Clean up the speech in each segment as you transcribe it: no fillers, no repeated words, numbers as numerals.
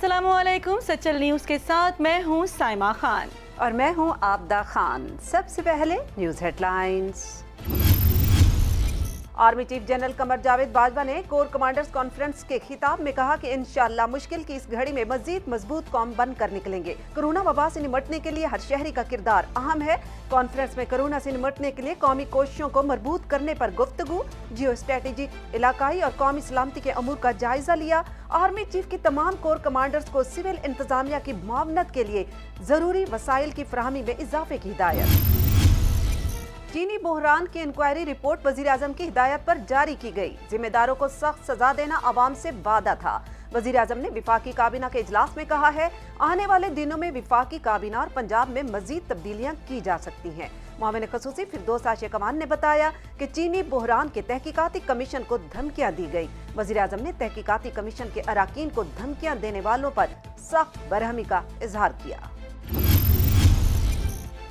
अस्सलामुअलैकुम। सचल न्यूज़ के साथ मैं हूँ साइमा खान और मैं हूँ आबदा खान। सबसे पहले news headlines. Army chief general Qamar Javed Bajwa ने कोर कमांडर्स कॉन्फ्रेंस के खिताब में कहा कि इंशाअल्लाह मुश्किल की इस घड़ी में मजीद मजबूत कौम बनकर निकलेंगे। कोरोना वबा से निमटने के लिए हर शहरी का किरदार अहम है। कॉन्फ्रेंस में कोरोना से निमटने के लिए कौमी कोशिशों को मजबूत करने पर गुफ्तगू, जियो स्ट्रेटेजिक, इलाकाई और कौमी सलामती के अमूर का जायजा लिया। आर्मी चीफ की तमाम कोर कमांडर्स को सिविल इंतजामिया की मुआवनत के लिए जरूरी वसाइल की फराहमी में इजाफे की हिदायत। चीनी बहरान की इंक्वायरी रिपोर्ट वजीर-ए-आज़म की हिदायत पर जारी की गई। जिम्मेदारों को सख्त सजा देना अवाम से वादा था। वजीर-ए-आज़म ने विफाकी काबीना के इजलास में कहा है, आने वाले दिनों में विफाकी काबीना और पंजाब में मजीद तब्दीलियां की जा सकती हैं। मुआविन खसूसी फिरदौस आशिया कमान ने बताया कि चीनी बहरान के तहकीकाती कमीशन को धमकियां दी गई। वजीर-ए-आज़म ने तहकीकाती कमीशन के अराकीन को धमकियां देने वालों पर सख्त बरहमी का इजहार किया।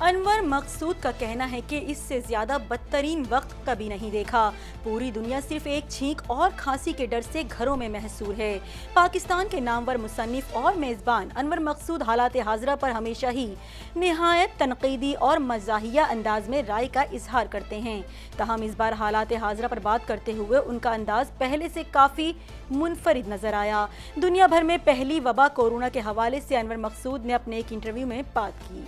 अनवर मकसूद का कहना है कि इससे ज्यादा बदतरीन वक्त कभी नहीं देखा। पूरी दुनिया सिर्फ एक छींक और खांसी के डर से घरों में महसूर है। पाकिस्तान के नामवर मुसन्निफ और मेज़बान अनवर मकसूद हालात हाज़िरा पर हमेशा ही निहायत तनकीदी और मज़ाहिया अंदाज में राय का इजहार करते हैं। तहम इस बार हालात हाज़िरा पर बात करते हुए उनका अंदाज पहले से काफ़ी मुनफरिद नजर आया। दुनिया भर में पहली वबा कोरोना के हवाले से अनवर मकसूद ने अपने एक इंटरव्यू में बात की।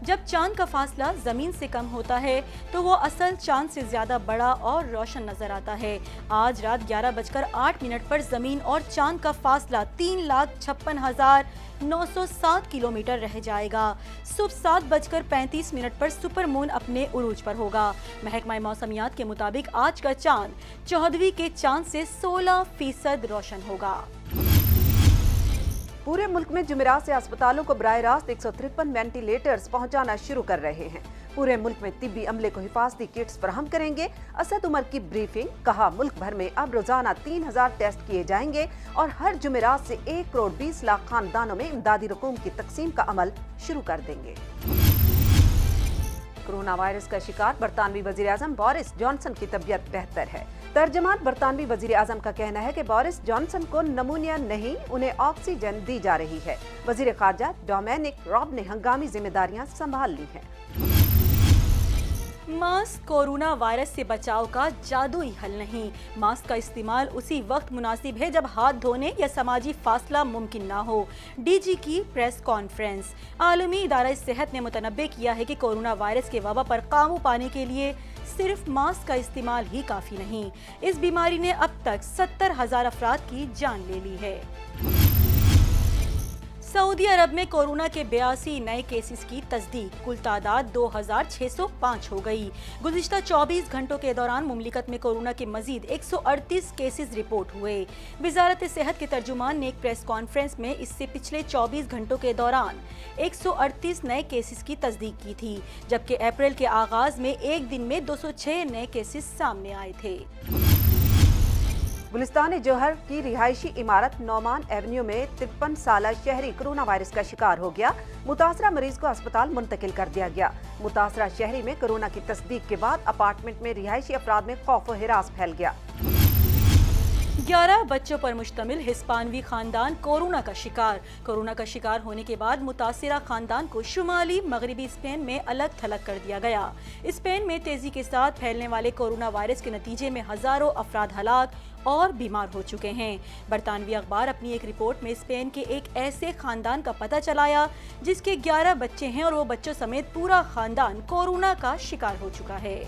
जब चांद का फासला जमीन से कम होता है तो वो असल चांद से ज्यादा बड़ा और रोशन नजर आता है। आज रात 11:08 पर जमीन और चांद का फासला 3,56,907 किलोमीटर रह जाएगा। सुबह 7:35 पर सुपर मून अपने उरूज पर होगा। महकमा मौसमियात के मुताबिक आज का चांद 14वीं के चांद से 16% रोशन होगा। पूरे मुल्क में जुमेरात से अस्पतालों को बराह रास्त 153 वेंटिलेटर्स पहुंचाना शुरू कर रहे हैं। पूरे मुल्क में तिब्बी अमले को हिफाजती किट्स फराहम करेंगे। असद उमर की ब्रीफिंग, कहा मुल्क भर में अब रोजाना 3000 टेस्ट किए जाएंगे और हर जुमेरात से 1,20,00,000 खानदानों में इमदादी रकूम की तकसीम का अमल शुरू कर देंगे। कोरोना वायरस का शिकार बरतानवी वजीर-ए-आज़म बोरिस जॉनसन की तबीयत बेहतर है। तर्जमान बरतानवी वजीर-ए-आज़म का कहना है कि बोरिस जॉनसन को नमूनिया नहीं, उन्हें ऑक्सीजन दी जा रही है। वजीर खारजा डोमिनिक रॉब ने हंगामी जिम्मेदारियां संभाल ली हैं। मास्क कोरोना वायरस से बचाव का जादुई हल नहीं। मास्क का इस्तेमाल उसी वक्त मुनासिब है जब हाथ धोने या समाजी फासला मुमकिन ना हो। डीजी की प्रेस कॉन्फ्रेंस। आलमी इदारा सेहत ने मुतनब्बे किया है कि कोरोना वायरस के वबा पर काबू पाने के लिए सिर्फ मास्क का इस्तेमाल ही काफी नहीं। इस बीमारी ने अब तक 70,000 अफराद की जान ले ली है। सऊदी अरब में कोरोना के 82 नए केसेस की तस्दीक, कुल तादाद 2,605 हो गई। गुज़िश्ता 24 घंटों के दौरान मुमलिकत में कोरोना के मजीद 138 केसेस रिपोर्ट हुए। वजारत सेहत के तर्जुमान ने एक प्रेस कॉन्फ्रेंस में इससे पिछले 24 घंटों के दौरान 138 नए केसेस की तस्दीक की थी, जबकि अप्रैल के आगाज में एक दिन में 206 नए केसेस सामने आए थे। गुलिस्तान जौहर की रिहायशी इमारत नौमान एवेन्यू में 53 साला शहरी कोरोना वायरस का शिकार हो गया। मुतासरा मरीज को अस्पताल मुंतकिल कर दिया गया। मुतासरा शहरी में कोरोना की तस्दीक के बाद अपार्टमेंट में रिहायशी अफराद में खौफ व हिरास फैल गया। 11 बच्चों पर मुश्तमिल हिस्पानवी खानदान कोरोना का शिकार। कोरोना का शिकार होने के बाद मुतासिरा खानदान को शुमाली मगरबी स्पेन में अलग थलग कर दिया गया। स्पेन में तेजी के साथ फैलने वाले कोरोना वायरस के नतीजे में हजारों अफराद हलाक और बीमार हो चुके हैं। बरतानवी अखबार अपनी एक रिपोर्ट में स्पेन के एक ऐसे खानदान का पता चलाया जिसके 11 बच्चे हैं और वो बच्चों समेत पूरा खानदान कोरोना का शिकार हो चुका है।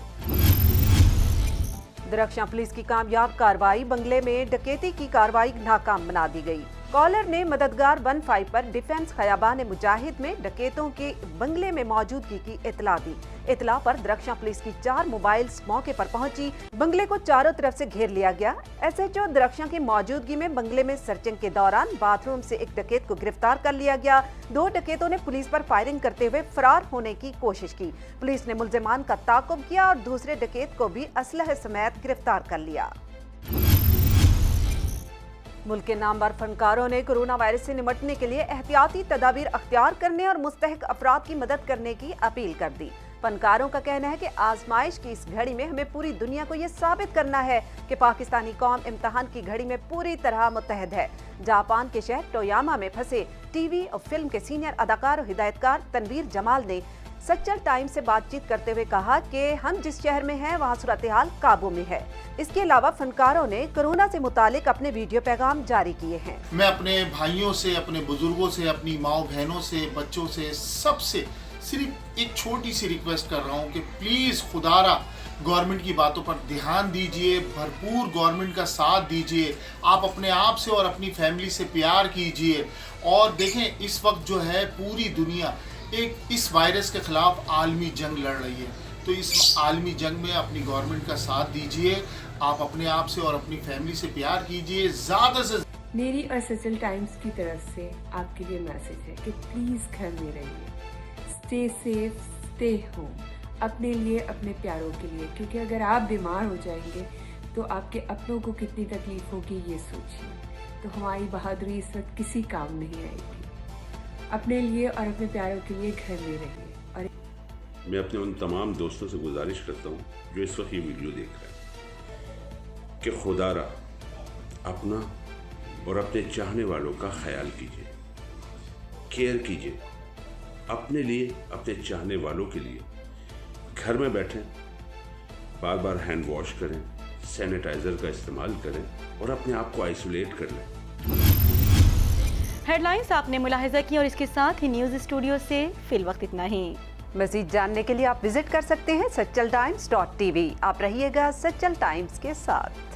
दरख्शां पुलिस की कामयाब कार्रवाई, बंगले में डकैती की कार्रवाई नाकाम बना दी गई। कॉलर ने मददगार 15 पर डिफेंस खयाबान मुजाहिद में डकैतों के बंगले में मौजूदगी की इतला दी। इतला पर दरख्शां पुलिस की 4 मोबाइल्स मौके पर पहुंची। बंगले को चारों तरफ से घेर लिया गया। SHO दरख्शां की मौजूदगी में बंगले में सर्चिंग के दौरान बाथरूम से एक डकैत को गिरफ्तार कर लिया गया। 2 डकैतों ने पुलिस पर फायरिंग करते हुए फरार होने की कोशिश की। पुलिस ने मुल्जिमान का ताक़ुब किया और दूसरे डकैत को भी असलहे समेत गिरफ्तार कर लिया। मुल्क के नामवर फनकारों ने कोरोना वायरस से निमटने के लिए एहतियाती तदाबीर अख्तियार करने और मुस्तहिक अफराद की मदद करने की अपील कर दी। फनकारों का कहना है कि आजमाइश की इस घड़ी में हमें पूरी दुनिया को ये साबित करना है कि पाकिस्तानी कौम इम्तिहान की घड़ी में पूरी तरह मुत्तहद है। जापान के शहर टोयामा में फंसे टीवी और फिल्म के सीनियर अदाकार और हिदायतकार तनवीर जमाल ने सच्चर टाइम्स से बातचीत करते हुए कहा कि हम जिस शहर में हैं वहाँ सूरत-ए-हाल काबू में है। इसके अलावा फनकारों ने कोरोना से मुतालिक अपने वीडियो पैगाम जारी किए हैं। मैं अपने भाइयों से, अपने बुजुर्गों से, अपनी माओ बहनों से, बच्चों से, सबसे सिर्फ एक छोटी सी रिक्वेस्ट कर रहा हूँ कि प्लीज़ खुदारा गवर्नमेंट की बातों पर ध्यान दीजिए, भरपूर गवर्नमेंट का साथ दीजिए, आप अपने आप से और अपनी फैमिली से प्यार कीजिए। और देखें इस वक्त जो है पूरी दुनिया एक इस वायरस के खिलाफ आलमी जंग लड़ रही है, तो इस आलमी जंग में अपनी गवर्नमेंट का साथ दीजिए, आप अपने आप से और अपनी फैमिली से प्यार कीजिए ज़्यादा से। मेरी और सचल टाइम्स की तरफ से आपके लिए मैसेज है कि प्लीज़ घर में रहिए, स्टे सेफ, स्टे होम, अपने लिए, अपने प्यारों के लिए, क्योंकि अगर आप बीमार हो जाएंगे तो आपके अपनों को कितनी तकलीफ होगी ये सोचिए। तो हमारी बहादुरी इस वक्त किसी काम नहीं आएगी। अपने लिए और अपने प्यारों के लिए घर में रहिए। और मैं अपने उन तमाम दोस्तों से गुजारिश करता हूँ जो इस वक्त ये वीडियो देख रहे हैं कि खुदारा अपना और अपने चाहने वालों का ख्याल कीजिए, केयर कीजिए, अपने लिए, अपने चाहने वालों के लिए घर में बैठें, बार बार हैंड वॉश करें, सैनिटाइज़र का इस्तेमाल करें और अपने आप को आइसोलेट कर लें। हेडलाइंस आपने मुलाहिजा की और इसके साथ ही न्यूज़ स्टूडियो से फिलवक्त इतना ही। मज़ीद जानने के लिए आप विजिट कर सकते हैं सच्चल times.tv। आप रहिएगा सच्चल टाइम्स के साथ।